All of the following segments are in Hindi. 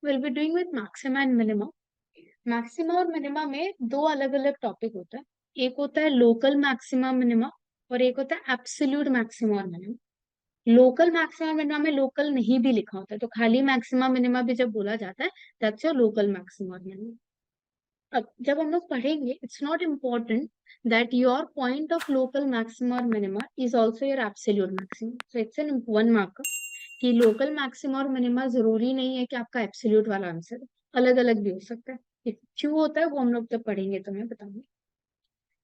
Will be doing with maxima and minima. Maxima और मिनिमा में दो अलग अलग टॉपिक होता है। एक होता है लोकल मैक्सिमा मिनिमा और एक होता है एब्सोल्यूट मैक्सिमा और मिनिमा। लोकल मैक्सिमा मिनिमा में लोकल नहीं भी लिखा होता है, तो खाली मैक्सिमा मिनिमा भी जब बोला जाता है दैट्स योर लोकल मैक्सिमा और मिनिमा। अब जब हम लोग पढ़ेंगे, it's not important that your point of local maxima और minima is also your absolute maxima, so it's an one marker कि लोकल मैक्सिमा और मिनिमा जरूरी नहीं है कि आपका एब्सोल्यूट वाला आंसर अलग अलग भी हो सकता है। ये क्यों होता है वो हम लोग जब पढ़ेंगे तो मैं बताऊंगी।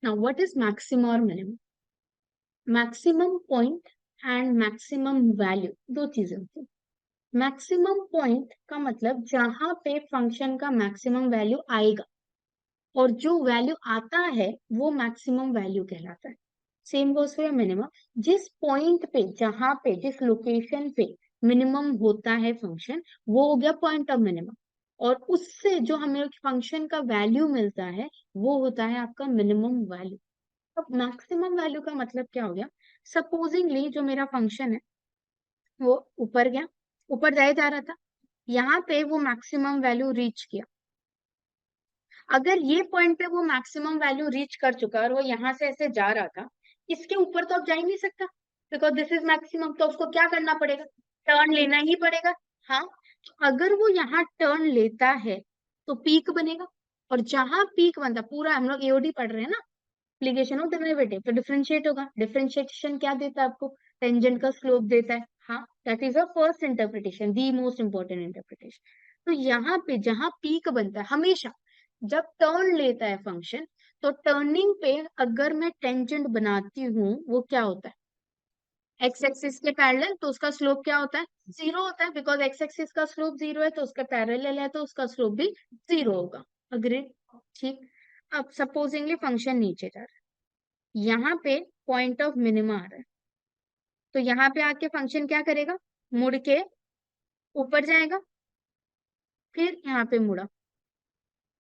नाउ व्हाट इज मैक्सिमा और minima? Maximum point and maximum value दो चीजें होती है। मैक्सिमम पॉइंट का मतलब जहां पे फंक्शन का मैक्सिमम वैल्यू आएगा, और जो वैल्यू आता है वो मैक्सिमम वैल्यू कहलाता है। Same goes for minimum. जिस पॉइंट पे, जहां पे, जिस लोकेशन पे मिनिमम होता है फंक्शन, वो हो गया पॉइंट ऑफ मिनिमम। और उससे जो हमें फंक्शन का वैल्यू मिलता है वो होता है आपका मिनिमम वैल्यू। अब मैक्सिमम वैल्यू का मतलब क्या हो गया? सपोजिंगली जो मेरा फंक्शन है वो ऊपर गया, ऊपर जाया जा रहा था, यहाँ पे वो मैक्सिमम वैल्यू रीच किया। अगर ये पॉइंट पे वो मैक्सिमम वैल्यू रीच कर चुका और वो यहाँ से ऐसे जा रहा था, इसके ऊपर तो अब जा ही नहीं सकता, बिकॉज दिस इज मैक्सिमम। तो उसको क्या करना पड़ेगा? टर्न लेना ही पड़ेगा। हाँ, तो अगर वो यहाँ टर्न लेता है तो पीक बनेगा। और जहां पीक बनता, पूरा हम लोग एओडी पढ़ रहे हैं ना, एप्लीकेशन ऑफ डेरिवेटिव, तो डिफरेंशिएट होगा। डिफरेंशिएशन क्या देता है आपको? टेंजेंट का स्लोप देता है। हाँ, that is a first interpretation, the most important interpretation. तो यहाँ पे जहां पीक बनता है, हमेशा जब टर्न लेता है फंक्शन, तो टर्निंग पे अगर मैं टेंजेंट बनाती हूँ वो क्या होता है? एक्स एक्सिस के पैरेलल, तो उसका स्लोप क्या होता है? जीरो होता है, बिकॉज एक्स एक्सिस का स्लोप जीरो है, तो उसका पैरेलल है तो उसका स्लोप भी जीरो होगा। अग्रीड? ठीक। अब सपोजिंगली फंक्शन नीचे जा रहा है, यहाँ पे पॉइंट ऑफ मिनिमा आ रहा है, तो यहाँ पे आके फंक्शन क्या करेगा? मुड़ के ऊपर जाएगा, फिर यहाँ पे मुड़ा,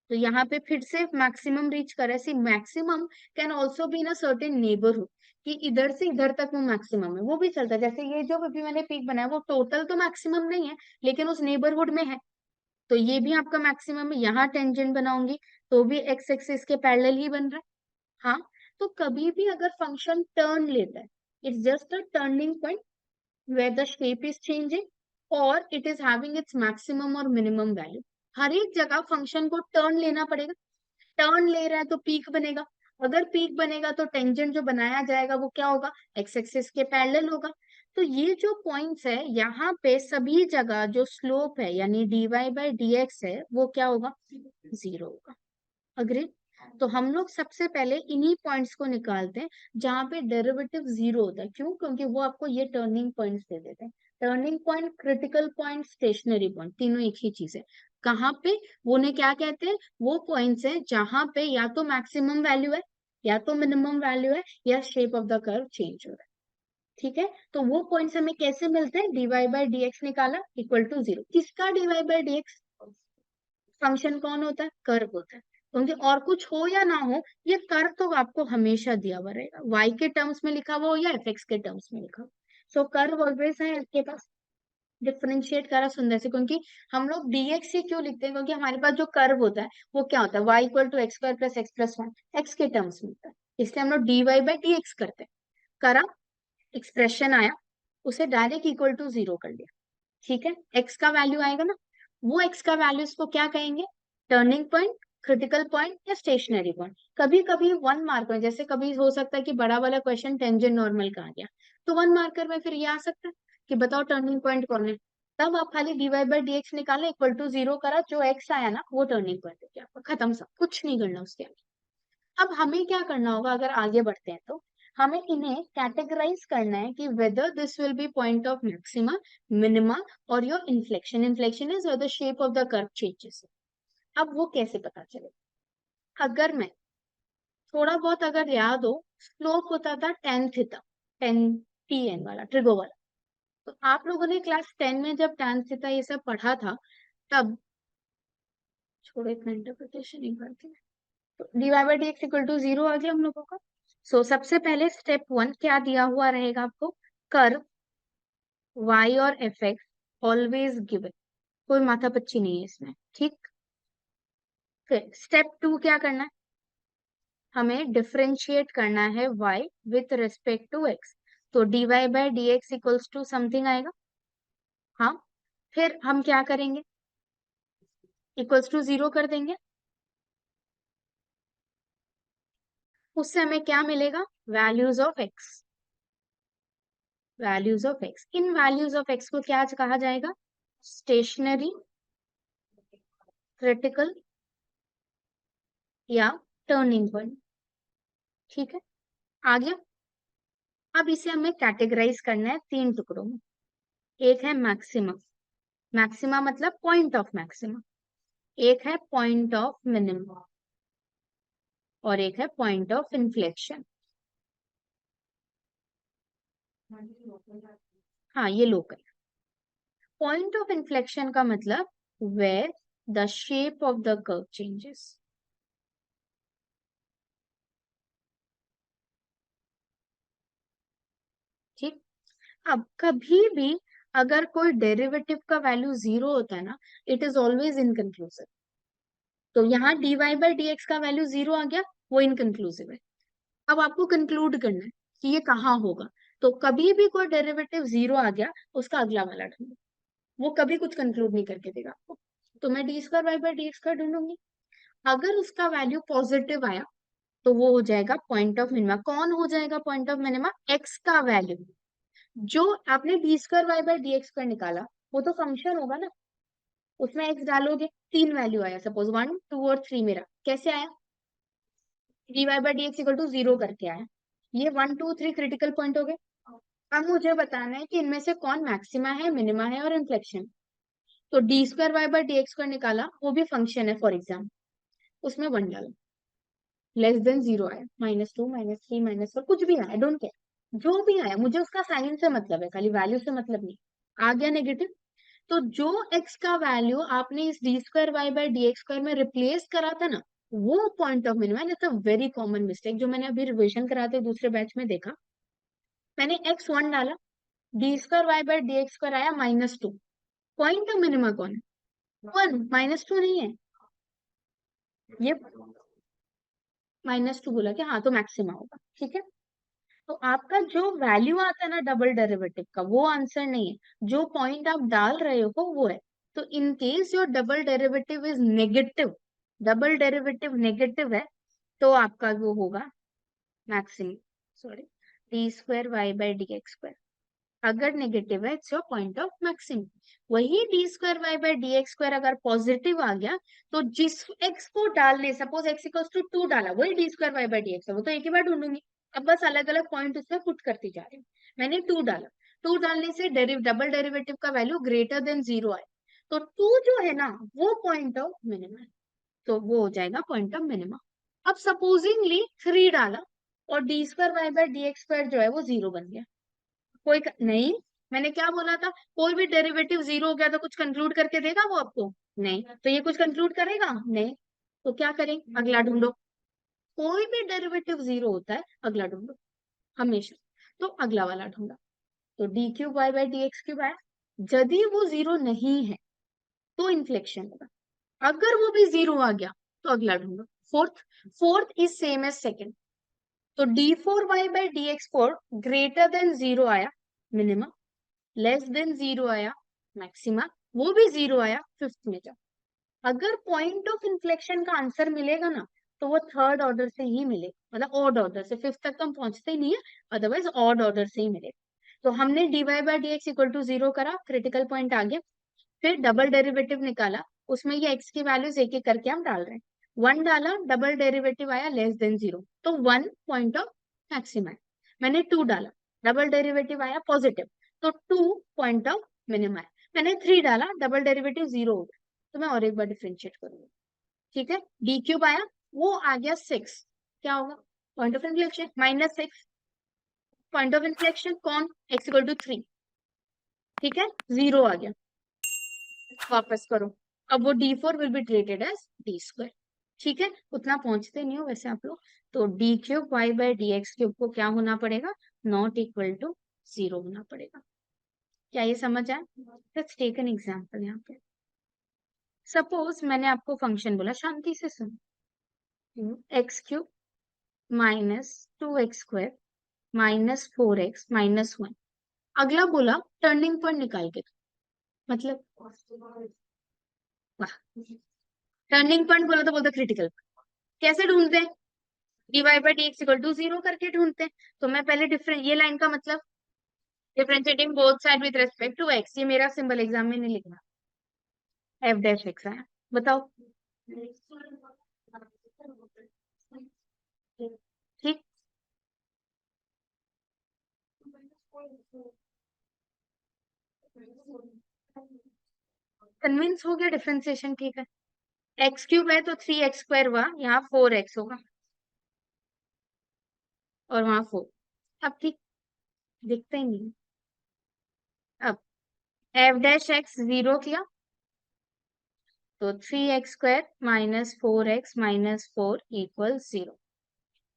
तो यहाँ पे फिर से मैक्सिमम रीच करे। See maximum can also be in a certain neighbourhood, कि इधर से इधर तक वो मैक्सिमम है, वो भी चलता है। जैसे ये जो अभी मैंने पीक बनाया वो टोटल तो मैक्सिमम नहीं है, लेकिन उस नेबरहुड में है, तो ये भी आपका मैक्सिमम है। यहाँ टेंजेंट बनाऊंगी तो भी एक्स एक्सिस के पैरेलल ही बन रहा है। हाँ, तो कभी भी अगर फंक्शन टर्न लेता है, it's just a turning point where the shape is changing or it is having its maximum और minimum value। हर एक जगह फंक्शन को टर्न लेना पड़ेगा। टर्न ले रहा है तो पीक बनेगा। अगर पीक बनेगा तो टेंजेंट जो बनाया जाएगा वो क्या होगा? एक्स एक्सिस के पैरेलल होगा। तो ये जो पॉइंट्स है, यहाँ पे सभी जगह जो स्लोप है यानी dy बाई dx है वो क्या होगा? जीरो होगा। अग्री? तो हम लोग सबसे पहले इन्हीं पॉइंट्स को निकालते हैं जहां पे डेरिवेटिव जीरो होता है। क्यों? क्योंकि वो आपको ये टर्निंग पॉइंट्स दे देते हैं। Turning point, critical point, stationary point, तीनों एक ही चीज है। कहाँ पे? वो उन्हें क्या कहते हैं? वो पॉइंट्स है जहां पे या तो मैक्सिमम वैल्यू है, या तो मिनिमम वैल्यू है, या shape of the curve change हो रहा है। ठीक है, तो वो पॉइंट्स हमें कैसे मिलते हैं? dy बाई dx निकाला इक्वल टू जीरो। किसका dy बाई dx? फंक्शन कौन होता है? कर्व होता है। क्योंकि और कुछ हो या ना हो, ये कर्व तो आपको हमेशा दिया हुआ रहेगा, y के टर्म्स में लिखा हुआ हो या fx के टर्म्स में लिखा हो। सो कर्व ऑलवेज है आपके पास। डिफरेंशिएट करा सुंदर से, क्योंकि हम लोग dx से क्यों लिखते हैं? क्योंकि हमारे पास जो कर्व होता है वो क्या होता है? y equal to X square plus X plus one, एक्स के टर्म्स में होता है, इसलिए हम लोग dy बाई dx करते हैं। करा, एक्सप्रेशन आया, उसे डायरेक्ट इक्वल टू जीरो कर लिया। ठीक है, एक्स का वैल्यू आएगा ना, वो एक्स का वैल्यू इसको क्या कहेंगे? टर्निंग पॉइंट, क्रिटिकल पॉइंट, या स्टेशनरी पॉइंट। कभी कभी वन मार्कर, जैसे कभी हो सकता है कि बड़ा वाला क्वेश्चन टेंजेंट नॉर्मल का आ गया, तो वन मार्कर में फिर ये आ सकता है कि बताओ टर्निंग पॉइंट कौन है। तब आप खाली dy बाई dx निकाले, इक्वल टू जीरो करा, जो एक्स आया ना वो टर्निंग पॉइंट है आपका, खत्म, सब कुछ नहीं करना उसके आगे। अब हमें क्या करना होगा अगर आगे बढ़ते हैं तो? हमें इन्हें कैटेगराइज करना है कि whether this will be point of maxima, minima, और your inflection. Inflection is whether shape of the curve changes. अब वो कैसे पता चलेगा? अगर मैं थोड़ा बहुत अगर याद हो, स्लोप होता था tan theta, tan T N वाला, ट्रिगो वाला। तो आप लोगों ने क्लास 10 में जब टेन थीटा ये सब पढ़ा था, तब, छोड़ो इतना इंटरप्रिटेशन नहीं करती, तो dy by dx equal to zero आ गया हम लोगों का। सो सबसे पहले स्टेप वन क्या दिया हुआ रहेगा आपको? कर्व y और एफ एक्स ऑलवेज गिवन, कोई माथापच्ची नहीं है इसमें, ठीक। फिर स्टेप 2 क्या करना है, हमें डिफरेंशिएट करना है y with respect to x। तो dy by D X equals to something आएगा। हाँ, फिर हम क्या करेंगे, इक्वल्स टू 0 कर देंगे। उससे हमें क्या मिलेगा, values of x। Values of x, in values of x को क्या कहा जाएगा, स्टेशनरी, क्रिटिकल या टर्निंग पॉइंट। ठीक है, आ गया। अब इसे हमें कैटेगराइज करना है 3 टुकड़ों में। एक है मैक्सिमा, मैक्सिमा मतलब पॉइंट ऑफ मैक्सिमा। एक है पॉइंट ऑफ मिनिमम और एक है पॉइंट ऑफ इन्फ्लेक्शन। हाँ, ये लोकल। पॉइंट ऑफ इन्फ्लेक्शन का मतलब where the shape of the curve changes. ठीक। अब कभी भी अगर कोई डेरिवेटिव का वैल्यू 0 होता है ना, इट इज ऑलवेज इनकंक्लूसिव। तो यहाँ dy बाई डी एक्स का वैल्यू 0 आ गया, वो इनकंक्लूसिव है। अब आपको कंक्लूड करना है कि ये कहाँ होगा। तो कभी भी कोई डेरिवेटिव 0 आ गया, उसका अगला वाला ढूंढो, वो कभी कुछ कंक्लूड नहीं करके देगा आपको। तो मैं D square Y by D x का ढूंढूंगी। अगर उसका वैल्यू पॉजिटिव आया तो वो हो जाएगा पॉइंट ऑफ मिनिमा। कौन हो जाएगा पॉइंट ऑफ मिनिमा, एक्स का वैल्यू। जो आपने D square Y by D X पर निकाला, वो तो फंक्शन होगा ना, उसमें एक्स डालोगे, 3 वैल्यू आया, सपोज 1 2 और 3। मेरा कैसे आया, D Y by D x equal to 0 करके आया। ये 1 2 3 क्रिटिकल पॉइंट हो गए। अब मुझे बताना है कि इनमें से कौन मैक्सिमा है, मिनिमा है और इन्फ्लेक्शन। तो d square Y by D x का निकाला, वो भी फंक्शन है फॉर एग्जाम्पल, उसमें 1 डाला, लेस देन 0 आया, -2 -3 -4 कुछ भी आया, डोंट केयर, जो भी आया, मुझे उसका साइन से मतलब है, खाली वैल्यू से मतलब नहीं। आ गया नेगेटिव। तो जो x का वैल्यू आपने इस d square Y by D x square में रिप्लेस करा था ना, वो point of minimum. It's a very common mistake जो मैंने अभी रिविजन कराते दूसरे बैच में देखा। मैंने x1 डाला, d square Y by D x square आया -2। पॉइंट ऑफ मिनिमा कौन है, 1, -2 नहीं है ये, -2 बोला क्या, हाँ तो मैक्सिमा होगा। ठीक है, तो आपका जो वैल्यू आता है ना डबल डेरिवेटिव का, वो आंसर नहीं है, जो पॉइंट आप डाल रहे हो वो है। तो in case your double derivative is negative, double derivative negative है, तो आपका वो होगा maximum, sorry, d square Y by D x square. अगर नेगेटिव है, it's your point of maximum. वही d square Y by D x square अगर पॉजिटिव आ गया, तो जिस एक्स को डालने, सपोज एक्स इक्वल्स टू 2 डाला, वही d square Y by D x है, वो तो एक ही बार ढूंढूंगी। अब बस अलग अलग पॉइंट उसमें पुट करती जा रही हूँ। मैंने 2 डाला, 2 डालने से डबल डेरिवेटिव का वैल्यू ग्रेटर देन 0 आए, तो 2 जो है ना, वो पॉइंट ऑफ मिनिमम है, तो वो हो जाएगा पॉइंट ऑफ मिनिमम। अब सपोजिंगली 3 डाला और d square Y by D x square जो है वो 0 बन गया। नहीं, मैंने क्या बोला था, कोई भी डेरिवेटिव 0 हो गया तो कुछ कंक्लूड करके देगा वो आपको, नहीं। तो ये कुछ कंक्लूड करेगा नहीं, तो क्या करें, अगला ढूंढो। कोई भी डेरिवेटिव 0 होता है, अगला ढूंढो हमेशा। तो अगला वाला ढूंढा, तो d cube y by D x cube आया। यदि वो 0 नहीं है तो इन्फ्लेक्शन होगा, अगर वो भी 0 आ गया तो अगला ढूंढो। Fourth, fourth is same as second. तो d four y by D x four greater than 0 आया मिनिमम, लेस देन 0 आया मैक्सिमा, वो भी 0 आया, फिफ्थ में जाओ। अगर पॉइंट ऑफ इन्फ्लेक्शन का आंसर मिलेगा ना, तो वो थर्ड ऑर्डर से ही मिलेगा, मतलब ऑड ऑर्डर से, फिफ्थ तक तो हम पहुंचते ही नहीं है, अदरवाइज ऑड ऑर्डर से ही मिलेगा। तो हमने d Y by D x equal to 0 करा, क्रिटिकल पॉइंट आ गया। फिर डबल डेरिवेटिव निकाला, उसमें ये एक्स की वैल्यूज एक एक करके हम डाल रहे हैं। 1 डाला, डबल डेरिवेटिव आया लेस देन 0, तो 1 पॉइंट ऑफ मैक्सिमा है। मैंने 2 डाला, डबल डेरिवेटिव आया पॉजिटिव, तो 2 पॉइंट ऑफ मिनिमा है। मैंने 3 डाला, डबल डेरिवेटिव 0 हो गया, तो मैं और एक बार डिफ्रेंशिएट करूंगी। ठीक है, डी क्यूब आया, वो आ गया 6, क्या होगा, point of inflection, -6। Point of inflection कौन, एक्स इक्वल टू 3। ठीक है, 0 आ गया, वापस करो। अब वो d4 will be treated as d square. ठीक है, उतना पहुंचते नहीं हो वैसे आप लोग। तो d cube y by D x cube को क्या होना पड़ेगा, नॉट इक्वल टू 0 होना पड़ेगा। क्या ये समझ आया, लेट्स टेक एन एग्जांपल यहाँ पे। सपोज मैंने आपको फंक्शन बोला, शांति से सुन, x³ minus 2x² minus 4x minus 1। अगला बोला टर्निंग पॉइंट निकाल के, मतलब वाह, टर्निंग पॉइंट बोला तो बोलते क्रिटिकल। कैसे ढूंढते हैं? dy by D x equal to 0 करके ढूंढते हैं। तो मैं पहले डिफरेंट, ये लाइन का मतलब differentiating both side with respect to x, ये मेरा सिंबल एग्जाम में नहीं लिखना, f डैश x है। बताओ ठीक। कन्विंस हो गया डिफरेंशिएशन ठीक है। x³ है तो 3x² हुआ, यहाँ 4x होगा और वहां 4। अब ठीक, दिखते ही नहीं। अब f डैश x 0 किया तो 3x² minus 4x minus 4 equal 0।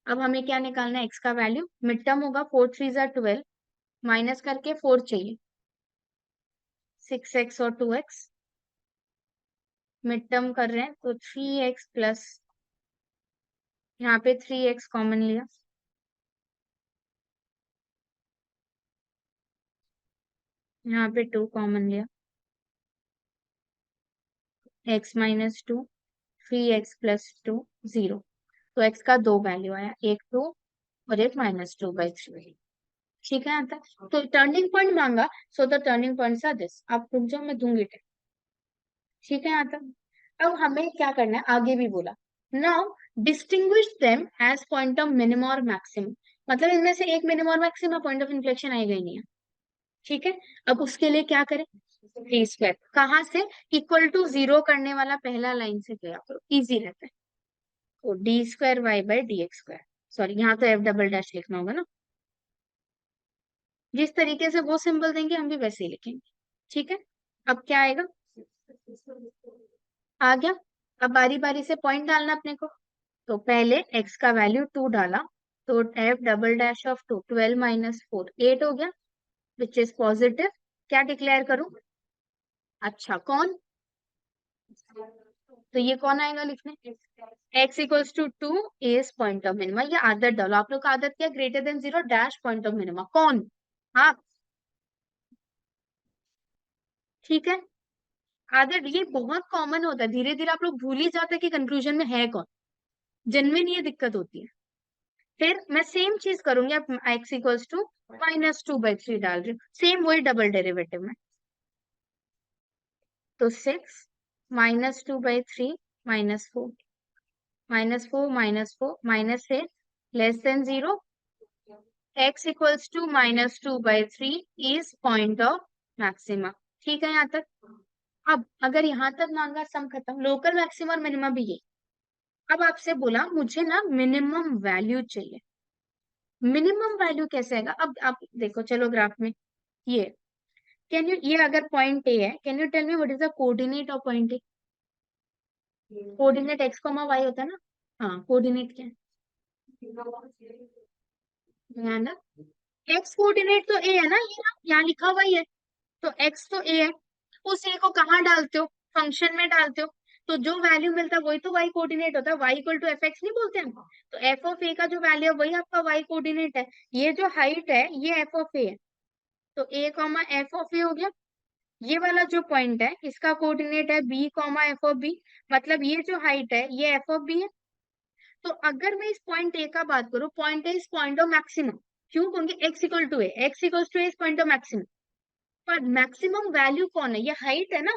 अब हमें क्या निकालना है? x का वैल्यू, मिड टर्म होगा 4 3 ज़ा 12, माइनस करके 4 चाहिए, 6x और 2x, मिड टर्म कर रहे हैं तो 3x प्लस, यहाँ पे 3x कॉमन लिया, यहाँ पे 2 कॉमन लिया, x माइनस 2, 3x प्लस 2 0। तो x का दो वैल्यू आया, एक 2 और एक -2/3। ठीक है आता। तो टर्निंग पॉइंट मांगा, so the turning points are this. आप रुक जाओ, मैं दूंगी टिक। ठीक है आता। अब हमें क्या करना है, आगे भी बोला, now distinguish them as point of minimum और मैक्सिमम। मतलब इनमें से एक मिनिमम और मैक्सिमम, पॉइंट ऑफ इन्फ्लेक्शन आएगा ही नहीं है। ठीक है। अब उसके लिए क्या करें? डी स्क्वायर कहाँ से? इक्वल टू 0 करने वाला पहला लाइन से किया करो, इजी रहता है। तो d²y/dx², सॉरी यहाँ तो f डबल डैश लिखना होगा ना, जिस तरीके से वो सिंबल देंगे हम भी वैसे ही लिखेंगे। ठीक है। अब क्या आएगा? आ गया। अब बारी बारी से पॉइंट डालना अपने को। तो पहले x का वैल्यू 2 डाला, तो f double dash of 2 12 minus 4 8 हो गया, विच इज पॉजिटिव। क्या डिक्लेयर करूं? अच्छा कौन? तो ये कौन आएगा लिखने? x equals to 2 is point of minima. ये आदत डालो, आप लोग का आदत क्या? Greater than 0 dash point of minima. कौन? हाँ ठीक है। आदत ये बहुत कॉमन होता है, धीरे धीरे आप लोग भूल ही जाते हैं कि कंक्लूजन में है कौन। जेन्युइन ये दिक्कत होती है। फिर मैं सेम चीज करूंगी, अब x इक्वल्स टू -2/3 डाल रही हूँ, सेम वही डबल डेरिवेटिव में। तो 6 -2/3 -4 -4 -4 -8 less than 0, x equals to -2/3 is point of maxima. ठीक है यहाँ तक। अब अगर यहाँ तक मांगा, सम खत्म, लोकल मैक्सिमा और मिनिमम भी ये। अब आपसे बोला मुझे ना मिनिमम वैल्यू चाहिए। मिनिमम वैल्यू कैसे आएगा? अब आप देखो, चलो ग्राफ में ये, कैन यू, ये अगर पॉइंट ए है, can you tell me what is the coordinate of point A? Coordinate x, y होता है ना। हाँ कोऑर्डिनेट क्या है ना? एक्स कोऑर्डिनेट तो ए है ना, ये ना यहाँ लिखा हुआ ही है। तो एक्स तो ए है, उस ए को कहाँ डालते हो? फंक्शन में डालते हो। तो जो वैल्यू मिलता है वही तो वाई कोऑर्डिनेट होता है, y equal to f x नहीं बोलते हैं? तो एफ ऑफ ए का जो वैल्यू है वही आपका वाई कोऑर्डिनेट है। ये जो हाइट है ये एफ ऑफ ए है, तो ए कॉमा एफ ऑफ ए हो गया। ये वाला जो पॉइंट है इसका कोऑर्डिनेट है b comma f of b, मतलब ये जो हाइट है ये एफ ऑफ बी है। तो अगर मैं इस पॉइंट ए का बात करूं, point a is point of maximum. क्यों? क्योंकि x equal to a, x equal to a is point of maximum. पर मैक्सिमम वैल्यू कौन है? ये हाइट है ना,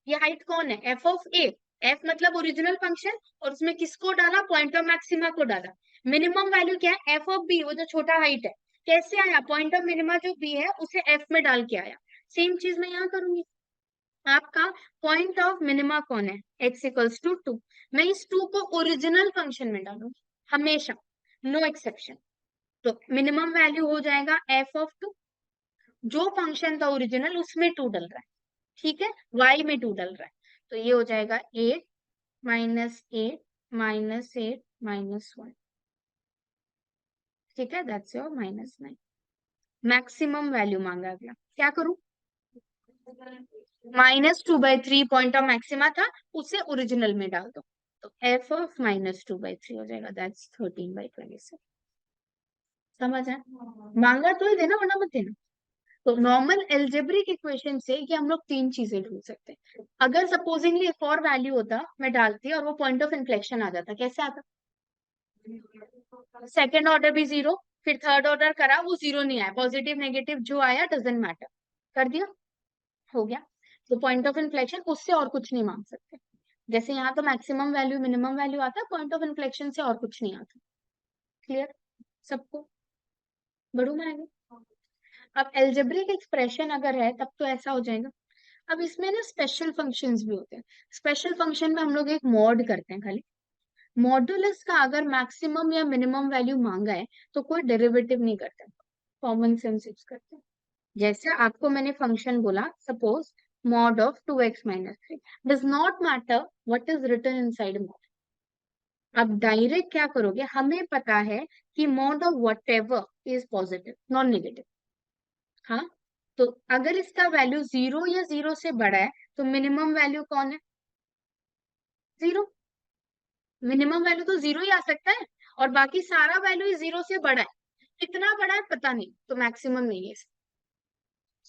ये हाइट कौन है? F of A. एफ मतलब ओरिजिनल फंक्शन, और उसमें किसको डाला? पॉइंट ऑफ मैक्सिमा को डाला। मिनिमम वैल्यू क्या है? एफ ऑफ बी, वो जो छोटा हाइट है। कैसे आया? पॉइंट ऑफ मिनिमा जो बी है उसे एफ में डाल के आया। सेम चीज मैं यहाँ करूंगी। आपका पॉइंट ऑफ मिनिमा कौन है? X equals to 2। मैं इस 2 को ओरिजिनल फंक्शन में डालूंगी हमेशा, नो एक्सेप्शन। तो मिनिमम वैल्यू हो जाएगा एफ ऑफ 2, जो फंक्शन था ओरिजिनल उसमें 2 डल रहा है। ठीक है, y में 2 डल रहा है। तो ये हो जाएगा 8 -8 -8 -1। ठीक है, दैट्स योर -9। मैक्सिमम वैल्यू मांगा अगला, क्या करूं? -2/3 पॉइंट ऑफ मैक्सिमा था, उसे ओरिजिनल में डाल दो, तो f ऑफ -2/3 हो जाएगा, दैट्स 13/26। समझ है? मांगा तो ही देना, वरना मत देना। तो नॉर्मल एल्जेब्रिक इक्वेशन से ये हम लोग तीन चीजें ढूंढ सकते हैं। अगर सपोजिंगली एक और वैल्यू होता, मैं डालती और वो पॉइंट ऑफ इन्फ्लेक्शन आ जाता, कैसे आता? सेकेंड ऑर्डर भी जीरो, फिर थर्ड ऑर्डर करा, वो जीरो नहीं आया, पॉजिटिव नेगेटिव जो आया डजेंट मैटर, कर दिया, हो गया। तो पॉइंट ऑफ इन्फ्लेक्शन, उससे और कुछ नहीं मांग सकते। जैसे यहाँ तो मैक्सिमम वैल्यू मिनिमम वैल्यू आता है, पॉइंट ऑफ इन्फ्लेक्शन से और कुछ नहीं आता। क्लियर सबको? बढ़ू मैं आगे? अब एल्जेब्रिक एक्सप्रेशन अगर है तब तो ऐसा हो जाएगा। अब इसमें ना स्पेशल फंक्शंस भी होते हैं। स्पेशल फंक्शन में हम लोग एक मॉड करते हैं खाली। मॉडुलस का अगर मैक्सिमम या मिनिमम वैल्यू मांगा है तो कोई डेरिवेटिव नहीं करते, कॉमन सेंस यूज करते हैं। जैसे आपको मैंने फंक्शन बोला, suppose mod of 2x-3, does not matter what is written inside mod. अब डायरेक्ट क्या करोगे, हमें पता है कि mod of whatever is positive non negative. हाँ, तो अगर इसका वैल्यू जीरो या जीरो से बड़ा है तो मिनिमम वैल्यू कौन है? जीरो। मिनिमम वैल्यू तो जीरो ही आ सकता है, और बाकी सारा वैल्यू ही जीरो से बड़ा है। कितना बड़ा है पता नहीं, तो मैक्सिमम नहीं है।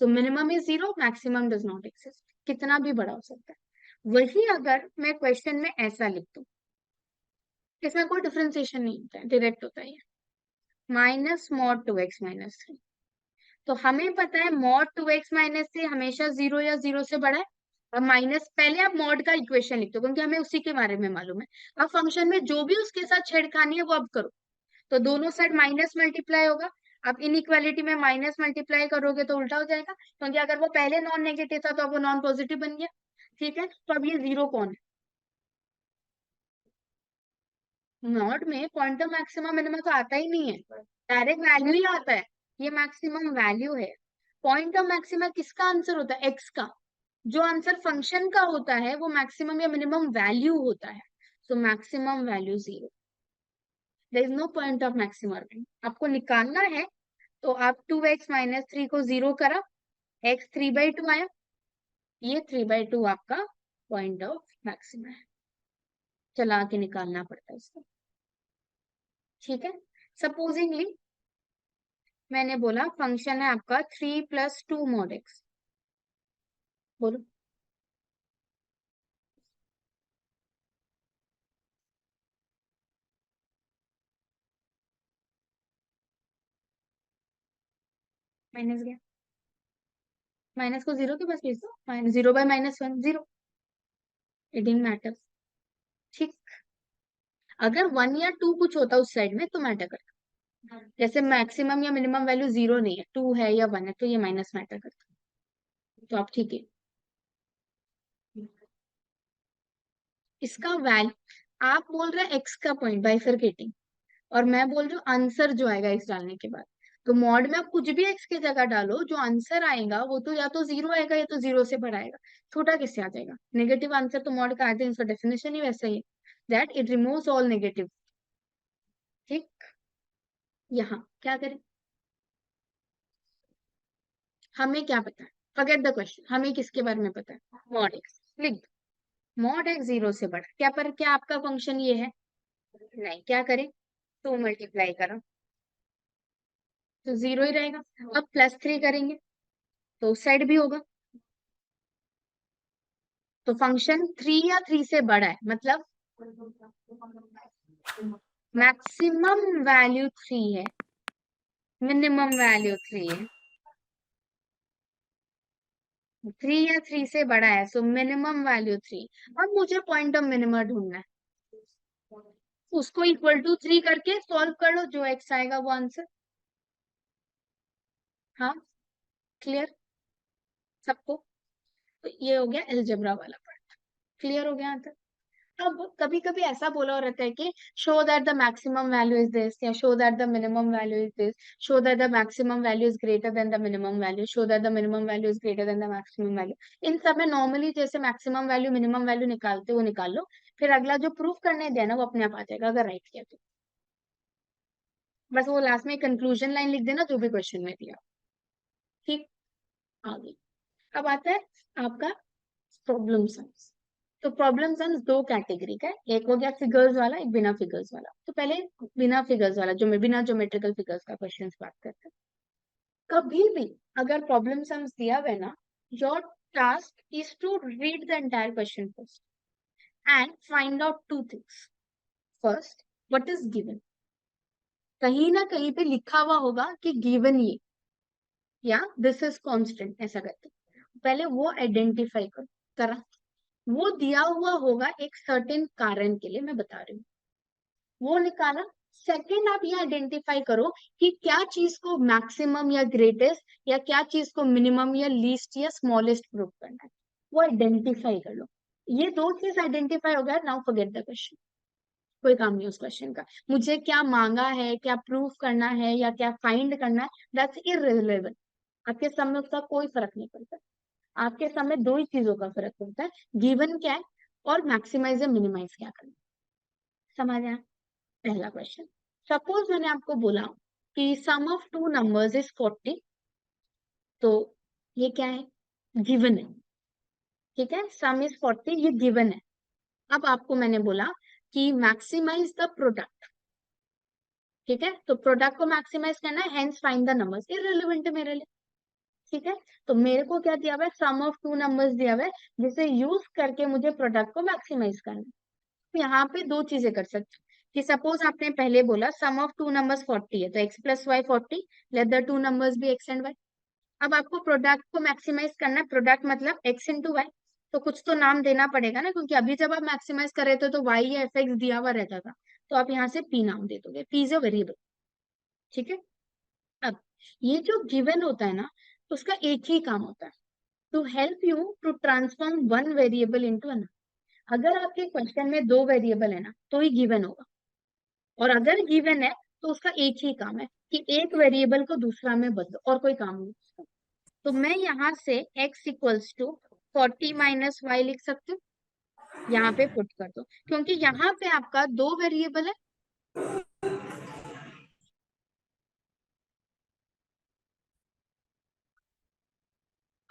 So minimum is zero, maximum does not exist, कितना भी बड़ा हो सकता है। वही अगर मैं क्वेश्चन में ऐसा लिख दूं, इसमें कोई डिफरेंशिएशन नहीं होता है, डायरेक्ट होता है माइनस मॉड 2x-3। तो हमें पता है मॉड 2x-3 हमेशा जीरो या जीरो से बड़ा है। और माइनस, पहले आप मॉड का इक्वेशन लिख दो क्योंकि हमें उसी के बारे में मालूम है। अब फंक्शन में जो भी उसके साथ छेड़खानी है वो अब करो। तो दोनों साइड माइनस मल्टीप्लाई होगा। अब इनइक्वालिटी में माइनस मल्टीप्लाई करोगे तो उल्टा हो जाएगा, क्योंकि अगर वो पहले नॉन नेगेटिव था तो अब वो नॉन पॉजिटिव बन गया। ठीक है, तो अब ये जीरो कौन है? नॉट में पॉइंट ऑफ मैक्सिमम मिनिमम तो आता ही नहीं है, डायरेक्ट वैल्यू ही आता है। ये मैक्सिमम वैल्यू है। पॉइंट ऑफ मैक्सिमम किसका आंसर होता है? एक्स का। जो आंसर फंक्शन का होता है वो मैक्सिमम या मिनिमम वैल्यू होता है। So maximum value zero, there is no point of maximum. आपको निकालना है तो आप 2x-3 को जीरो करा, x 3/2 आया, ये 3/2 आपका पॉइंट ऑफ मैक्सिमम है। चला के निकालना पड़ता है इसको। ठीक है, सपोजिंगली मैंने बोला फंक्शन है आपका 3 + 2 mod x। बोलो। माइनस गया, माइनस को जीरो के पास भेज दो, minus 0/-1 zero, it didn't matter. ठीक, अगर 1 या 2 कुछ होता उस साइड में तो मैटर करता। जैसे मैक्सिमम या मिनिमम वैल्यू जीरो नहीं है, 2 है या 1 है, तो ये माइनस मैटर करता। तो आप ठीक है, इसका वैल्यू, आप बोल रहे हैं एक्स का पॉइंट बाइफरकेटिंग, और मैं बोल रही हूँ आंसर जो आएगा एक्स डालने के बाद। तो मॉड में आप कुछ भी एक्स की जगह डालो, जो आंसर आएगा वो तो या तो जीरो आएगा या तो जीरो से बड़ा आएगा। छोटा किससे आ जाएगा? नेगेटिव आंसर तो मॉड का आते हैं, इसका डेफिनेशन ही वैसा ही है, that it removes all negative. ठीक, यहाँ क्या करें? हमें क्या पता है? फॉरगेट द क्वेश्चन, हमें किसके बारे में पता है? मॉड एक्स लिख दो। मॉड एक्स जीरो से बड़ा, क्या पर क्या आपका फंक्शन ये है? नहीं, क्या करें? 2 मल्टीप्लाई करो तो जीरो ही रहेगा। अब +3 करेंगे तो उस साइड भी होगा। तो फंक्शन 3 या 3 से बड़ा है, मतलब मैक्सिमम वैल्यू 3 है, मिनिमम वैल्यू 3 है। 3 या 3 से बड़ा है, सो मिनिमम वैल्यू 3। अब मुझे पॉइंट ऑफ मिनिमम ढूंढना है, उसको इक्वल टू 3 करके सॉल्व कर लो, जो एक्स आएगा वो आंसर। हाँ, क्लियर सबको? तो ये हो गया एलजेब्रा वाला पार्ट, क्लियर हो गया यहाँ तक? अब कभी कभी ऐसा बोला रहता है कि show that the maximum value is this, या show that the minimum value is this, show that the maximum value is greater than the minimum value, show that the minimum value is greater than the maximum value. इन सब में नॉर्मली जैसे मैक्सिमम वैल्यू मिनिमम वैल्यू निकालते वो निकाल लो, फिर अगला जो प्रूफ करने देना वो अपने आप आ जाएगा अगर राइट किया तो। बस वो लास्ट में कंक्लूजन लाइन लिख देना जो भी क्वेश्चन में दिया। ठीक, आ गई। अब आता है आपका प्रॉब्लम सम्स। तो प्रॉब्लम सम्स दो कैटेगरी का है, एक हो गया फिगर्स वाला, एक बिना फिगर्स वाला। तो पहले बिना फिगर्स वाला, जो मैं बिना ज्योमेट्रिकल फिगर्स का क्वेश्चन बात करते हैं। कभी भी अगर प्रॉब्लम सम्स दिया हुआ है ना, your task is to read the entire question first and find out two things. First, what is given. कहीं ना कहीं पे लिखा हुआ होगा कि गिवन ये या दिस इज कांस्टेंट, ऐसा करके पहले वो आइडेंटिफाई करा। वो दिया हुआ होगा एक सर्टेन कारण के लिए, मैं बता रही हूँ, वो निकाला। सेकंड, आप ये आइडेंटिफाई करो कि क्या चीज को मैक्सिमम या ग्रेटेस्ट, या क्या चीज को मिनिमम या लीस्ट या स्मॉलेस्ट प्रूव करना है, वो आइडेंटिफाई कर लो। ये दो चीज आइडेंटिफाई हो गया, नाउ फॉरगेट द क्वेश्चन। कोई काम नहीं उस क्वेश्चन का। मुझे क्या मांगा है, क्या प्रूफ करना है, या क्या फाइंड करना है, दैट्स इररिलेवेंट। आपके सामने उसका कोई फर्क नहीं पड़ता। आपके सामने दो ही चीजों का फर्क पड़ता है, गिवन क्या है और मैक्सिमाइज या मिनिमाइज क्या करना है। समझ आया? पहला क्वेश्चन, सपोज मैंने आपको बोला कि सम ऑफ टू नंबर्स इज 40। तो ये क्या है? गिवन है। ठीक है, सम इज 40, ये गिवन है। अब आपको मैंने बोला कि मैक्सिमाइज द प्रोडक्ट। ठीक है, तो प्रोडक्ट को मैक्सिमाइज करना है, hence find the numbers. Irrelevant है मेरे लिए। ठीक है, तो मेरे को क्या दिया हुआ है? सम ऑफ टू नंबर्स दिया हुआ है, जिसे यूज करके मुझे प्रोडक्ट को मैक्सिमाइज करना है। तो यहाँ पे दो चीजें कर सकते हो कि सपोज आपने पहले बोला सम ऑफ टू नंबर्स 40 है, तो x plus y 40, let the two numbers be x and y। अब आपको प्रोडक्ट को मैक्सिमाइज करना है, प्रोडक्ट मतलब x इंटू वाई। तो कुछ तो नाम देना पड़ेगा ना, क्योंकि अभी जब आप मैक्सिमाइज कर रहे थे तो y या fx दिया हुआ रहता था। तो आप यहाँ से p नाम दे दोगे, p इज अ वेरिएबल। ठीक है, अब ये जो गिवन होता है ना, उसका एक ही काम होता है, to help you to transform one variable into another. अगर आपके क्वेश्चन में दो वेरिएबल है ना, तो ही गिवन होगा। और अगर गिवन है तो उसका एक ही काम है कि एक वेरिएबल को दूसरा में बदलो, और कोई काम नहीं उसका। तो मैं यहाँ से x equals to 40 minus y लिख सकती हूँ, यहाँ पे पुट कर दो, क्योंकि यहाँ पे आपका दो वेरिएबल है।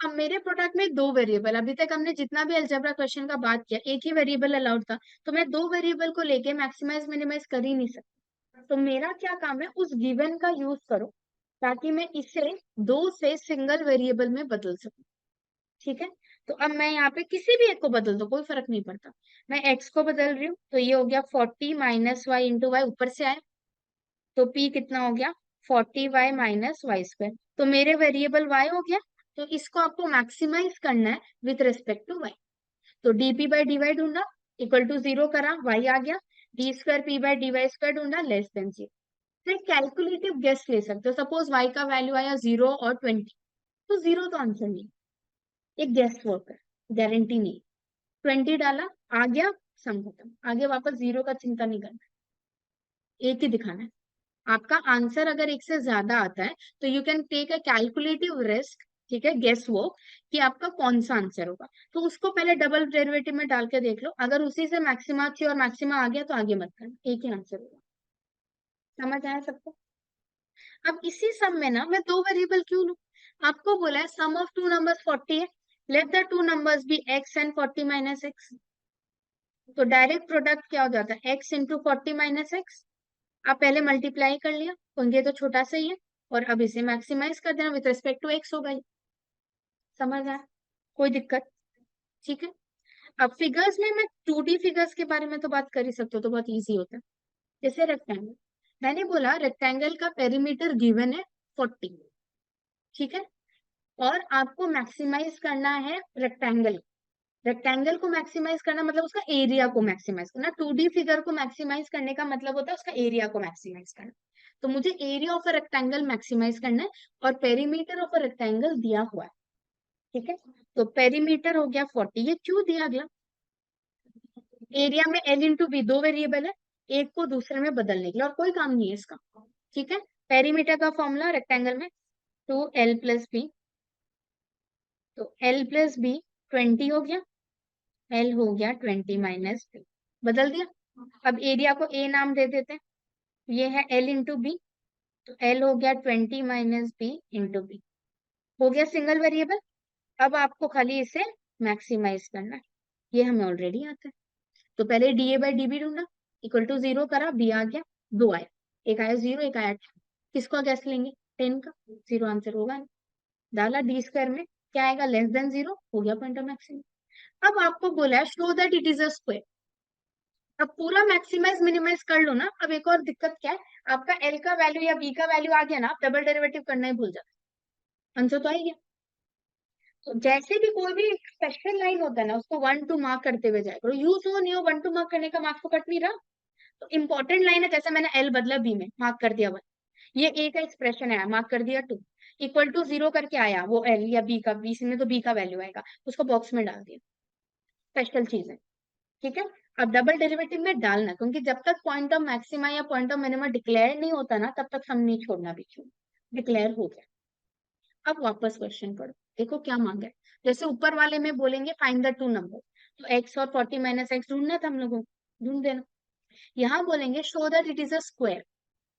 अब मेरे प्रोडक्ट में दो वेरिएबल, अभी तक हमने जितना भी अलजेब्रा क्वेश्चन का बात किया, एक ही वेरिएबल अलाउड था। तो मैं दो वेरिएबल को लेके मैक्सिमाइज मिनिमाइज कर ही नहीं सकती। तो मेरा क्या काम है, उस गिवन का यूज करो ताकि मैं इसे दो से सिंगल वेरिएबल में बदल सकूं। ठीक है, तो अब मैं यहाँ पे किसी भी एक को बदल दो, कोई फर्क नहीं पड़ता। मैं x को बदल रही हूँ, तो ये हो गया 40 माइनस वाई इंटू वाई, ऊपर से आया। तो p कितना हो गया? 40y minus Y square. तो मेरे वेरिएबल y हो गया। तो इसको आपको मैक्सिमाइज करना है विथ रिस्पेक्ट टू y। तो dp बाई डी वाई ढूंढा, इक्वल टू जीरो करा, y आ गया। D square p by d y square ढूंढा, लेस देन जीरो। फिर कैलकुलेटिव गेस ले सकते हो, सपोज y का वैल्यू आया 0 और 20, तो जीरो तो आंसर नहीं, एक गेस वर्क है, गारंटी नहीं। 20 डाला, आ गया, सम खत्म, आगे वापस जीरो का चिंता नहीं करना, एक ही दिखाना है। आपका आंसर अगर एक से ज्यादा आता है तो you can take a calculative risk, ठीक है, गेस वो, कि आपका कौन सा आंसर होगा। तो उसको पहले डबल डेरिवेटिव में डाल के देख लो, अगर उसी से मैक्सिमा अच्छी और मैक्सिमा आ गया तो आगे मत करना, एक ही आंसर होगा। समझ आया सबको? अब इसी सम में ना मैं दो वेरिएबल क्यों लूं? आपको बोला है सम ऑफ टू नंबर्स 40 है, let the two numbers be x and 40 minus x. तो डायरेक्ट प्रोडक्ट क्या हो जाता है? x into 40 minus x. आप पहले मल्टीप्लाई कर लिया, क्योंकि तो छोटा सा ही है, और अब इसे मैक्सिमाइज कर देना विथ रिस्पेक्ट टू एक्स होगा ये। समझ आया? कोई दिक्कत? ठीक है, अब फिगर्स में मैं 2D फिगर्स के बारे में तो बात कर ही सकते हो, तो बहुत इजी होता है। जैसे रेक्टेंगल, मैंने बोला रेक्टेंगल का पेरीमीटर गिवन है 40। ठीक है, और आपको मैक्सिमाइज करना है रेक्टेंगल। रेक्टेंगल को मैक्सिमाइज करना मतलब उसका एरिया को मैक्सिमाइज करना। 2D फिगर को मैक्सिमाइज करने का मतलब होता है उसका एरिया को मैक्सिमाइज करना। तो मुझे area of a rectangle maximize करना है, और पेरीमीटर ऑफ अ रेक्टेंगल दिया हुआ है। ठीक है, तो पेरीमीटर हो गया 40। ये क्यों दिया गया? एरिया में l इंटू बी, दो वेरिएबल है, एक को दूसरे में बदलने के लिए, और कोई काम नहीं है इसका। ठीक है, पेरीमीटर का फॉर्मूला रेक्टेंगल में 2l प्लस बी। तो l प्लस बी 20 हो गया, l हो गया 20 माइनस बी, बदल दिया। अब एरिया को a नाम दे देते हैं, ये है l इंटू बी। तो l हो गया 20 माइनस बी इंटू बी, हो गया सिंगल वेरिएबल। अब आपको खाली इसे मैक्सिमाइज करना है, ये हमें ऑलरेडी आता है। तो पहले d a by d b ढूंढा, इक्वल टू 0 करा, बी आ गया, 2 आया, एक आया 0, एक आया 10। किसको गैस लेंगे? 10 का। 0 आंसर होगा नहीं। डाला डी स्क्वायर में, क्या आएगा? लेस देन 0, हो गया पॉइंट ऑफ मैक्सिमम। अब आपको बोला है show that it is a square. अब पूरा मैक्सिमाइज मिनिमाइज कर लो ना। अब एक और दिक्कत क्या है, आपका एल का वैल्यू या बी का वैल्यू आ गया ना, आप डबल डेरिवेटिव करना ही भूल जाते, आंसर तो आ ही गया। तो जैसे भी कोई भी स्पेशल लाइन होता है ना, उसको 1 टू मार्क करते हुए जाए करो। यूज हो नहीं हो 1 टू मार्क करने का, मार्क्स तो कट नहीं रहा। तो इंपॉर्टेंट लाइन है, जैसे मैंने एल बदला बी में, मार्क कर दिया 1। ये ए का एक्सप्रेशन है, मार्क कर दिया 2। इक्वल टू 0 करके आया वो एल या बी का, बी में तो बी का वैल्यू आएगा, उसको बॉक्स में डाल दिया। स्पेशल चीज है, ठीक है। अब डबल डेरिवेटिव में डालना, क्योंकि जब तक पॉइंट ऑफ मैक्सिमा या पॉइंट ऑफ मिनिमा डिक्लेयर नहीं होता ना, तब तक हम नहीं छोड़ना बीच में। डिक्लेयर हो गया, अब वापस क्वेश्चन पढ़ो। देखो क्या मांगा है। जैसे ऊपर वाले में बोलेंगे फाइंड द टू नंबर, तो एक्स और 40 माइनस एक्स ढूंढना था हम लोगों को, ढूंढ देना। यहाँ बोलेंगे show that it is a square.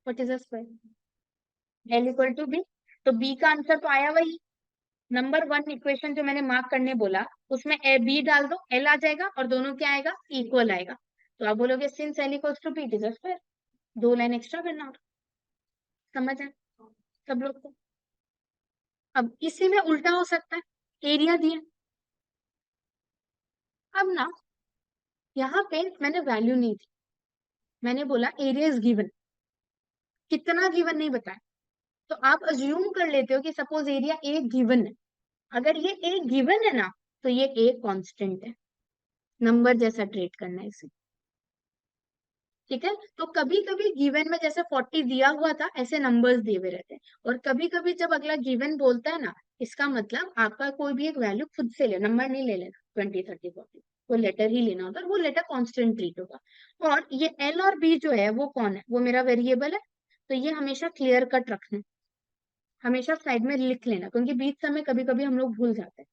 What is a square? L equal to b. तो बी का आंसर तो आया वही, नंबर 1 इक्वेशन जो मैंने मार्क करने बोला, उसमें ए बी डाल दो, एल आ जाएगा और दोनों क्या आएगा? इक्वल आएगा। तो आप बोलोगे since l equals to b it is a square. 2 line extra करना होगा। समझ आए सब लोग को? अब इसी में उल्टा हो सकता है, एरिया दिया। अब ना यहाँ पे मैंने वैल्यू नहीं दी, मैंने बोला एरिया इज गिवन। कितना गिवन नहीं बताया, तो आप अज्यूम कर लेते हो कि सपोज एरिया ए गिवन है। अगर ये ए गिवन है ना, तो ये ए कांस्टेंट है। नंबर जैसा ट्रीट करना है इसे, ठीक है। तो कभी कभी गिवन में जैसे 40 दिया हुआ था, ऐसे नंबर्स दिए हुए रहते हैं। और कभी कभी जब अगला गिवन बोलता है ना, इसका मतलब आपका कोई भी एक वैल्यू खुद से ले, नंबर नहीं ले लेना, 20 30 40, वो लेटर ही लेना होता है, वो लेटर कांस्टेंट ट्रीट होगा। और ये एल और बी जो है वो कौन है? वो मेरा वेरिएबल है। तो ये हमेशा क्लियर कट रखना, हमेशा साइड में लिख लेना, क्योंकि बीच समय कभी कभी हम लोग भूल जाते हैं,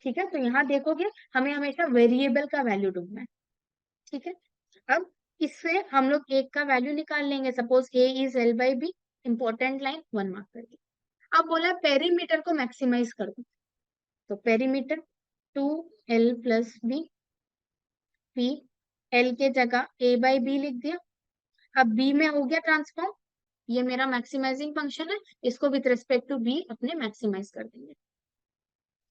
ठीक है। तो यहाँ देखोगे हमें हमेशा वेरिएबल का वैल्यू ढूंढना है, ठीक है। अब इससे हम लोग एक का वैल्यू निकाल लेंगे, suppose a is l by b. Important line, 1 mark कर दी। अब बोला पेरीमीटर को मैक्सिमाइज कर दो, तो perimeter 2 l plus b, p l के जगह ए बाई बी लिख दिया। अब बी में हो गया ट्रांसफॉर्म, ये मेरा मैक्सिमाइजिंग फंक्शन है, इसको विथ रिस्पेक्ट टू बी अपने मैक्सिमाइज कर देंगे।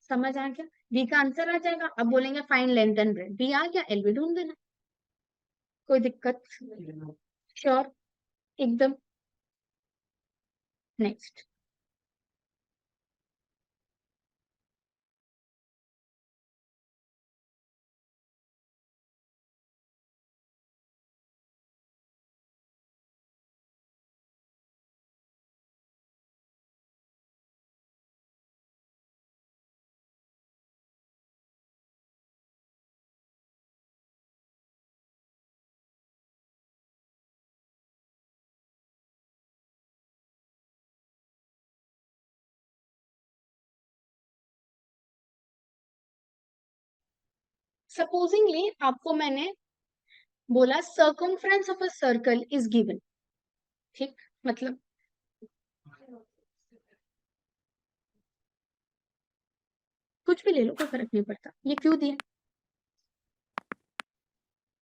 समझ आ गया? बी का आंसर आ जाएगा। अब बोलेंगे find length and breadth, B आ गया, एल भी ढूंढ देना। कोई दिक्कत? श्योर एकदम। नेक्स्ट। सपोजिंगली आपको मैंने बोला circumference of a circle is given, ठीक, मतलब कुछ भी ले लो, कोई फर्क नहीं पड़ता। ये क्यों दिया?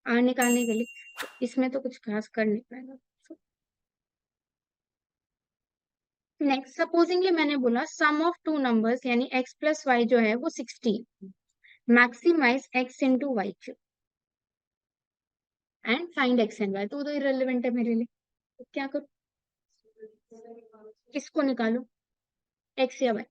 आर निकालने के लिए। तो इसमें तो कुछ खास कर नहीं पाएगा। नेक्स्ट, सपोजिंगली मैंने बोला सम ऑफ टू नंबर्स यानी x प्लस वाई जो है वो 16, maximize x into y cube and find x and y। तो इरेलीवेंट है मेरे लिए, तो क्या करूं? किसको निकालो, x या y?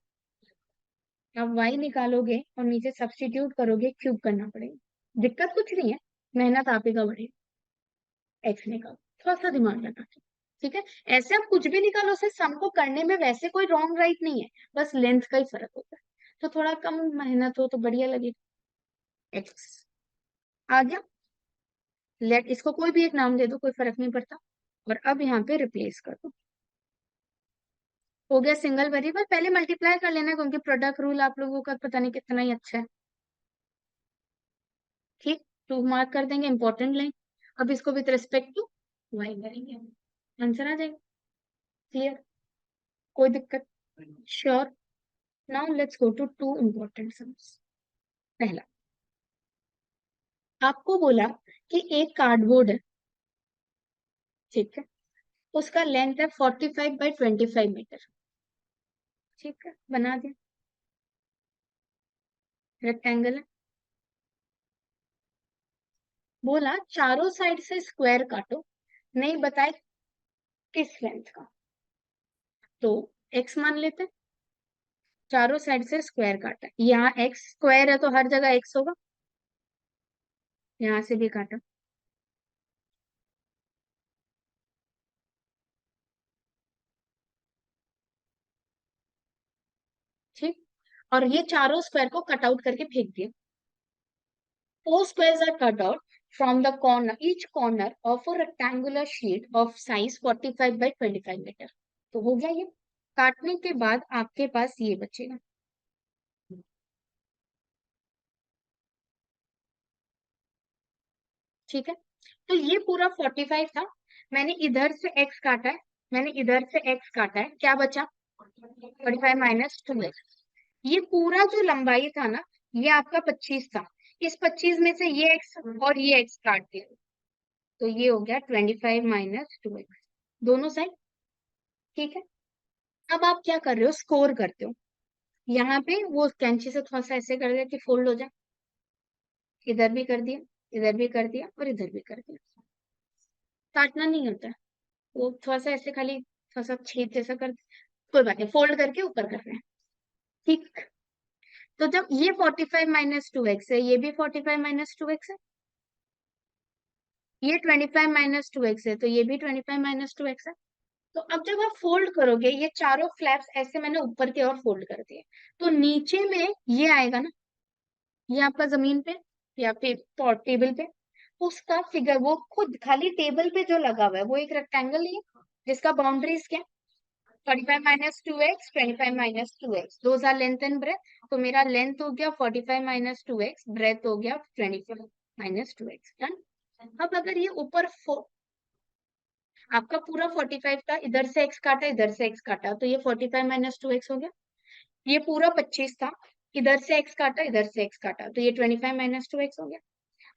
आप y निकालोगे और नीचे सब्स्टिट्यूट करोगे, क्यूब करना पड़ेगा। दिक्कत कुछ नहीं है, मेहनत आप ही का बढ़ेगा। x निकालो, थोड़ा सा दिमाग लगा के, ठीक है। ऐसे आप कुछ भी निकालो, से सम को करने में वैसे कोई रॉन्ग राइट नहीं है, बस लेंथ का ही फर्क होता है। तो थोड़ा कम मेहनत हो तो बढ़िया लगेगा। x आ गया, लेट इसको कोई भी एक नाम दे दो, कोई फर्क नहीं पड़ता। और अब यहाँ पे रिप्लेस कर दो, हो गया सिंगल वेरिएबल। पहले मल्टीप्लाई कर लेना, क्योंकि प्रोडक्ट रूल आप लोगों का पता नहीं कितना ही अच्छा है, ठीक। 2 मार्क कर देंगे, इंपॉर्टेंट लाइन। अब इसको विथ रिस्पेक्ट टू वाई करेंगे, आंसर आ जाएगा। क्लियर? कोई दिक्कत? Sure. Now let's go to two important sums. पहला, आपको बोला कि एक कार्डबोर्ड है, ठीक है, उसका लेंथ है 45 बाई 25 मीटर। ठीक है, बना दिया, रेक्टेंगल है। बोला चारों साइड से स्क्वायर काटो, नहीं बताए किस लेंथ का। तो एक्स मान लेते हैं, चारों साइड से स्क्वायर काटा, यहाँ एक्स स्क्वायर है तो हर जगह एक्स होगा, यहाँ से भी काटा। ठीक, और ये चारों स्क्वायर को कट आउट करके फेंक दिया। Four squares are cut out from the corner, each corner of a rectangular sheet of size 45 by 25 meter. तो हो गया ये। काटने के बाद आपके पास ये बचेगा। ठीक है, तो ये पूरा 45 था, मैंने इधर से एक्स काटा है, मैंने इधर से एक्स काटा है, क्या बचा? 45 - 2x। ये पूरा जो लंबाई था ना, ये आपका 25 था, इस 25 में से ये एक्स और ये एक्स काट दिया, तो ये हो गया 25 - 2x, दोनों साइड। ठीक है, अब आप क्या कर रहे हो, स्कोर करते हो। यहाँ पे वो कैंची से थोड़ा सा ऐसे कर दिया कि फोल्ड हो जाए, इधर भी कर दिया, इधर भी कर दिया और इधर भी कर दिया। काटना नहीं होता है, वो थोड़ा सा ऐसे खाली थोड़ा सा छेद जैसा कर, कोई बात नहीं, फोल्ड करके ऊपर कर रहे हैं। ठीक, तो जब ये 45 - 2x है, ये भी 45 - 2x है, ये 25 - 2x है, तो ये भी 25 - 2x है। तो अब जब आप फोल्ड करोगे, ये चारों फ्लैप्स ऐसे मैंने ऊपर की ओर फोल्ड कर दिए, तो नीचे में ये आएगा ना, ये आपका जमीन पे या फिर टेबल पे, उसका फिगर वो खुद खाली टेबल पे जो लगा हुआ है वो एक रेक्टेंगल ही है, जिसका बाउंड्रीज क्या? 45 - 2x, 25 - 2x, those are length and breadth. तो मेरा लेंथ हो गया 45 - 2x, ब्रेथ हो गया 25 - 2x। डन। अब अगर ये ऊपर आपका पूरा 45 था, इधर से एक्स काटा, इधर से एक्स काटा, तो ये 45 - 2x हो गया। ये पूरा 25 था, इधर से एक्स काटा, इधर से एक्स काटा, तो ये 25 - 2x हो गया।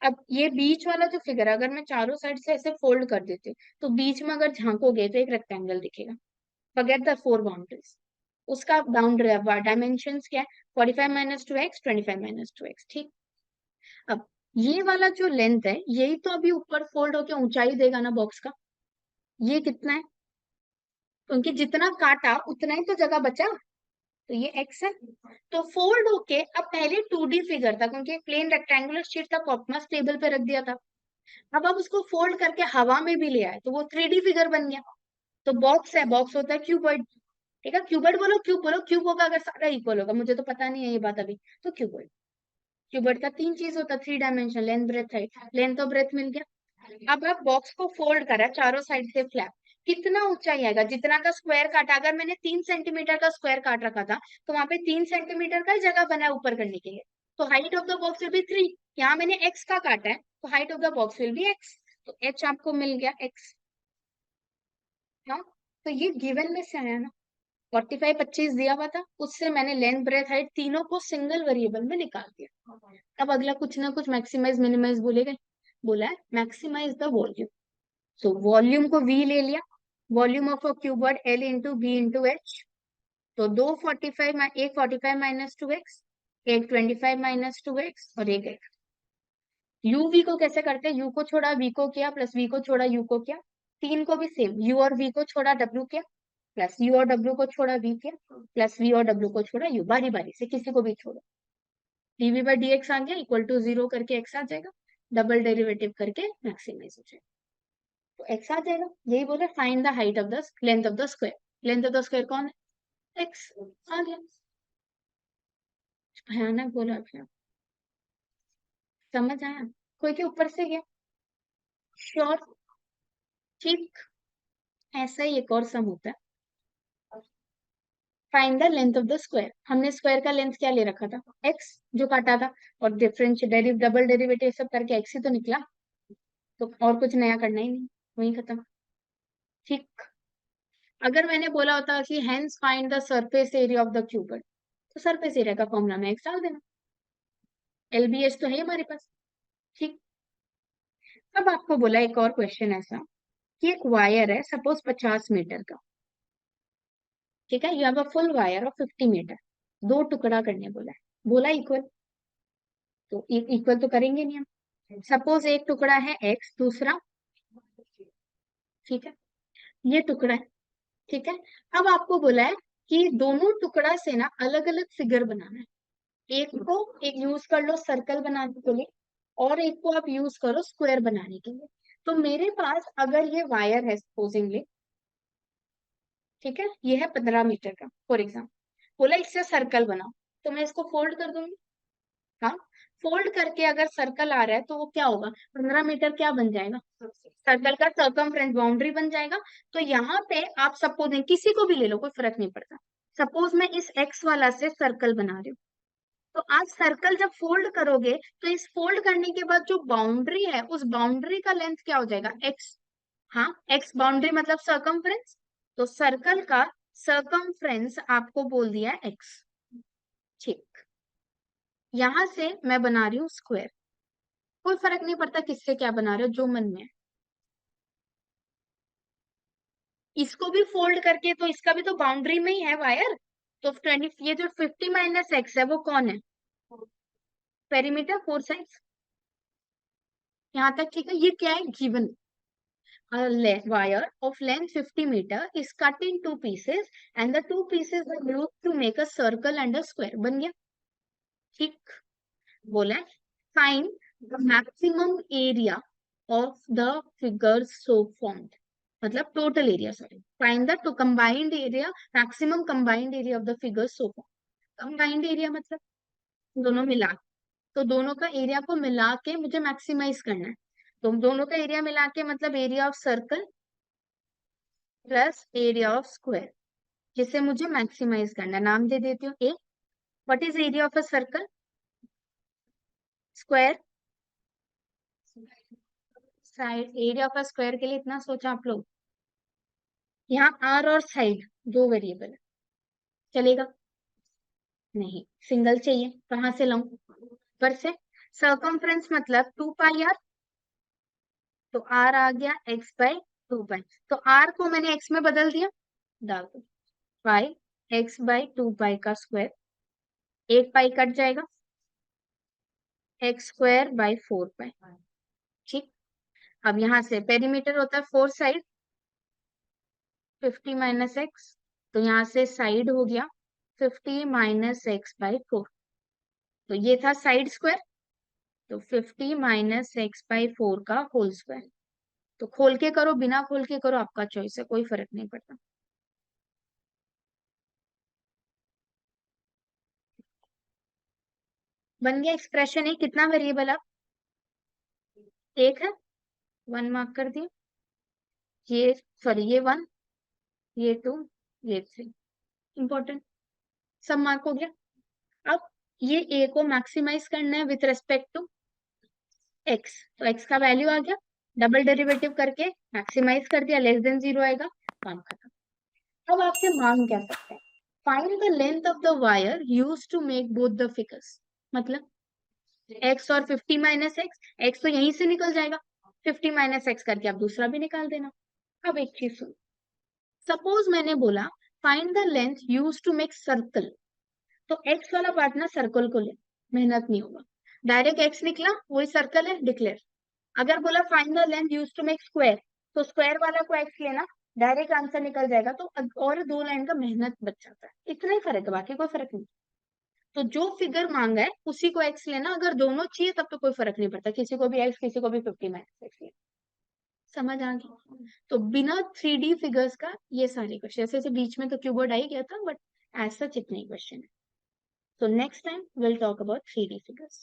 अब ये बीच वाला जो फिगर, अगर मैं चारों साइड से ऐसे फोल्ड कर देती हूँ, तो बीच में अगर झांकोगे तो एक रेक्टेंगल दिखेगा। फॉरगेट द फोर बाउंड्रीज, उसका बाउंड्री डायमेंशंस क्या है? 45 - 2x, 25 - 2x। ठीक, अब ये वाला जो लेंथ है, यही तो अभी ऊपर फोल्ड होके ऊंचाई देगा ना बॉक्स का। ये कितना है? क्योंकि जितना काटा उतना ही तो जगह बचा, तो ये एक्स है। तो फोल्ड होके अब पहले 2D फिगर था, क्योंकि प्लेन रेक्टेंगुलर शीट था, कॉपमस टेबल पे रख दिया था। अब आप उसको फोल्ड करके हवा में भी ले आए, तो वो 3D फिगर बन गया। तो बॉक्स है, बॉक्स होता है क्यूबॉइड। ठीक है, क्यूबॉइड बोलो, क्यूब बोलो, क्यूब होगा अगर सारा इक्वल होगा, मुझे तो पता नहीं है ये बात अभी। तो क्यूबॉइड, क्यूबॉइड का तीन चीज होता है, 3 dimension, length breadth height, length और ब्रेथ मिल गया। अब आप बॉक्स को फोल्ड करा चारों साइड से फ्लैप, कितना ऊंचाई आएगा? जितना का स्क्वायर काटा, अगर मैंने 3 सेंटीमीटर का स्क्वायर काट रखा था, तो वहां पे 3 सेंटीमीटर का ही जगह बना है ऊपर करने के लिए। तो height of the box will be 3। यहाँ मैंने एक्स का काटा है, तो height of the box will be x. तो एच आपको मिल गया एक्स। हाँ, तो ये गिवन में से आया ना, 45 25 दिया हुआ था, उससे मैंने लेंथ ब्रेथ हाइट तीनों को सिंगल वेरिएबल में निकाल दिया। अब अगला कुछ ना कुछ मैक्सिमाइज मिनिमाइज बोलेगा, बोला है maximize the volume. So volume को V ले लिया, volume of a cuboid L into b into h. तो दो 45, एक 45 - 2x, एक 25 - 2x और एक x। यू वी को कैसे करते हैं? यू को छोड़ा वी को किया, प्लस वी को छोड़ा यू को किया। तीन को भी सेम, यू और वी को छोड़ा डब्ल्यू किया, प्लस यू और डब्ल्यू को छोड़ा वी किया, प्लस वी और डब्ल्यू को छोड़ा यू, बारी बारी से किसी को भी छोड़ो। डीवी बाई डी एक्स आ गया, इक्वल टू 0 करके एक्स आ जाएगा, डबल डेरिवेटिव करके मैक्सिमाइज हो जाएगा, तो एक्स आ जाएगा। यही बोले find the height of the length of the square. Length of the square कौन है? एक्स। आ गया। भयानक बोला आपने, समझ आया? कोई के ऊपर से गया? श्योर। ठीक, ऐसा ही एक और सम होता है, find the length of the square. हमने स्क्वायर का लेंथ क्या ले रखा था? एक्स, जो काटा था, और डिफरेंस डबल डेरिवेटिव सब करके एक्स ही तो निकला, तो और कुछ नया करना ही नहीं, वही खत्म। ठीक, अगर मैंने बोला होता कि hence find the surface area of the cuboid, तो सरफेस एरिया का फॉर्मूला में एक्स डाल देना, एलबीएच तो है हमारे पास। ठीक, अब आपको बोला एक और क्वेश्चन ऐसा कि एक वायर है सपोज 50 मीटर का, ठीक है, you have a full wire of 50 meter, दो टुकड़ा करने बोला है, बोला इक्वल, तो इक्वल तो करेंगे नहीं हम। सपोज एक टुकड़ा है एक्स, दूसरा, ठीक है, ये टुकड़ा है, ठीक है। अब आपको बोला है कि दोनों टुकड़ा से ना अलग अलग फिगर बनाना है, एक को एक यूज कर लो सर्कल बनाने के लिए, और एक को आप यूज करो स्क्वायर बनाने के लिए। तो मेरे पास अगर ये वायर है सपोजिंगली, ठीक है, ये है 15 मीटर का फॉर एग्जाम्पल, बोला इससे सर्कल बनाओ, तो मैं इसको फोल्ड कर दूंगी। हाँ, फोल्ड करके अगर सर्कल आ रहा है तो वो क्या होगा, 15 मीटर क्या बन जाएगा, सर्कल का सर्कमफ्रेंस बाउंड्री बन जाएगा। तो यहाँ पे आप सपोज किसी को भी ले लो, कोई फर्क नहीं पड़ता, सपोज मैं इस एक्स वाला से सर्कल बना रही हूँ, तो आप सर्कल जब फोल्ड करोगे तो इस फोल्ड करने के बाद जो बाउंड्री है उस बाउंड्री का लेंथ क्या हो जाएगा, एक्स। हाँ, एक्स बाउंड्री मतलब सर्कमफ्रेंस, तो सर्कल का सर्कमफ्रेंस आपको बोल दिया एक्स। ठीक, यहां से मैं बना रही हूँ स्क्वायर, कोई फर्क नहीं पड़ता किससे क्या बना रहे हो, जो मन में है। इसको भी फोल्ड करके, तो इसका भी तो बाउंड्री में ही है वायर, तो 20, ये जो 50 माइनस एक्स है वो कौन है, पेरीमीटर, फोर साइड्स, यहाँ तक ठीक है। ये क्या है, given a wire of length 50 meter is cut in two pieces and the two pieces are used to make a circle and a square, बन गया। ठीक, बोला है find the maximum area of the figures so formed, मतलब total area, sorry, find the two combined area, maximum combined area of the figures so formed. Combined area मतलब दोनों मिला, तो दोनों का एरिया को मिला के मुझे मैक्सिमाइज करना है, तो दोनों का एरिया मिला के मतलब area of circle plus area of square, जिसे मुझे मैक्सिमाइज करना है, नाम दे देती हूँ A. What is area of a circle, square, side, area of a square के लिए इतना सोचा आप लोग, यहाँ आर और साइड दो वेरिएबल है, चलेगा नहीं, सिंगल चाहिए, कहाँ से लाऊं, पर से, सर्कमफ्रेंस मतलब 2 पाई आर, तो आर आ गया एक्स बाई 2 पाई, तो आर को मैंने एक्स में बदल दिया, डाल दो पाई एक्स बाई 2 पाई का स्क्वायर, 1 पाई कट जाएगा, एक्स स्क्वायर बाई 4 पाई। ठीक, अब यहाँ से पेरीमीटर होता है फोर साइड, 50 माइनस एक्स, तो यहाँ से साइड हो गया 50 माइनस एक्स बाई 4, तो ये था साइड स्क्वायर, तो 50 माइनस एक्स बाई 4 का होल स्क्वायर। तो खोल के करो बिना खोल के करो, आपका चॉइस है, कोई फर्क नहीं पड़ता। बन गया एक्सप्रेशन, है कितना वेरिएबल, आप एक है, 1 मार्क कर दिया, ये सॉरी ये 1, ये 2, ये 3, इंपॉर्टेंट, सब मार्क हो गया। अब ये ए को मैक्सिमाइज करना है विथ रेस्पेक्ट टू एक्स, तो एक्स का वैल्यू आ गया, डबल डेरिवेटिव करके मैक्सिमाइज कर दिया, लेस देन 0 आएगा, काम खत्म। अब आपसे मांग क्या सकते हैं, find the length of the wire use to make both the figures, मतलब एक्स और 50 माइनस एक्स, एक्स तो यहीं से निकल जाएगा, 50 माइनस एक्स करके आप दूसरा भी निकाल देना। अब एक चीज सुनो, सपोज मैंने बोला find the length use to make circle, तो एक्स वाला पार्ट ना सर्कल को ले, मेहनत नहीं होगा, डायरेक्ट एक्स निकला वही सर्कल है, डिक्लेयर। अगर बोला find the length use to make square, तो स्क्वायर वाला को एक्स लेना, डायरेक्ट आंसर निकल जाएगा, तो और 2 लाइन का मेहनत बच जाता है, इतना ही फर्क है, बाकी कोई फर्क नहीं। तो जो फिगर मांगा है उसी को एक्स लेना, अगर दोनों चाहिए तब तो कोई फर्क नहीं पड़ता, किसी को भी एक्स किसी को भी 50 माइनस एक्स लेना। समझ आ गई, तो बिना 3D फिगर्स का ये सारे क्वेश्चन, जैसे जैसे बीच में तो क्यूबोर्ड आ ही गया था, बट ऐसा इतने क्वेश्चन है। So next time we'll talk about 3D figures.